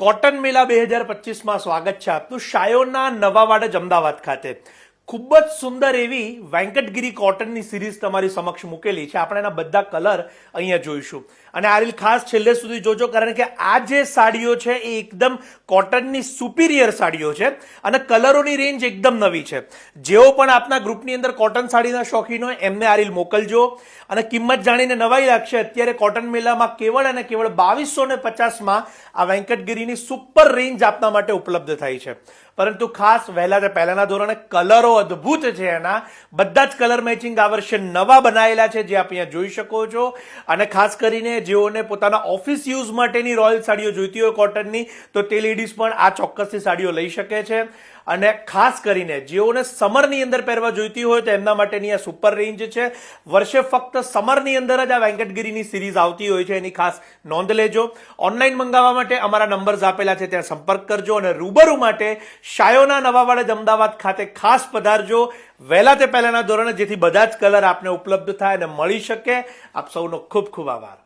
Cotton મેળા 2025માં સ્વાગત છે આપનું શાયોના નવાવાડ અમદાવાદ ખાતે. ખૂબ જ સુંદર એવી વેંકટગીરી કોટનની સિરીઝ તમારી સમક્ષ મૂકેલી છે. આપણે એના બધા કલર અહીંયા જોઈશું અને આ રીલ ખાસ છેલ્લે સુધી જોજો, કારણ કે આ જે સાડીઓ છે એ એકદમ કોટનની સુપિરિયર સાડીઓ છે અને કલરોની રેન્જ એકદમ નવી છે. જેઓ પણ આપના ગ્રુપની અંદર કોટન સાડીના શોખીન હોય એમને આ રીલ મોકલજો અને કિંમત જાણીને નવાઈ લાગશે. અત્યારે કોટન મેળામાં કેવળ અને કેવળ 2250માં આ વેંકટગીરીની સુપર રેન્જ આપના માટે ઉપલબ્ધ થઈ છે. પરંતુ ખાસ વહેલા તે પહેલાના ધોરણે કલરો અદ્ભુત છે. એના બધા જ કલર મેચિંગ આ વર્ષે નવા બનાવેલા છે, જે આપ અહીંયા જોઈ શકો છો. અને ખાસ કરીને જેઓને પોતાના ઓફિસ યુઝ માટેની રોયલ સાડીઓ જોઈતી હોય કોટનની, તો તે લેડીઝ પણ આ ચોક્કસથી સાડીઓ લઈ શકે છે. અને ખાસ કરીને જેઓને સમરની અંદર પહેરવા જોઈતી હોય તો એમના માટેની આ સુપર રેન્જ છે. વર્ષે ફક્ત સમરની અંદર જ આ વેંકટગીરીની સિરીઝ આવતી હોય છે, એની ખાસ નોંધ લેજો. ઓનલાઈન મંગાવવા માટે અમારા નંબર્સ આપેલા છે, ત્યાં સંપર્ક કરજો. અને રૂબરૂ માટે શાયોના નવાવાડ અમદાવાદ ખાતે ખાસ પધારજો વહેલા તે પહેલાના ધોરણે, જેથી બધા જ કલર આપને ઉપલબ્ધ થાય અને મળી શકે. આપ સૌનો ખૂબ ખૂબ આભાર.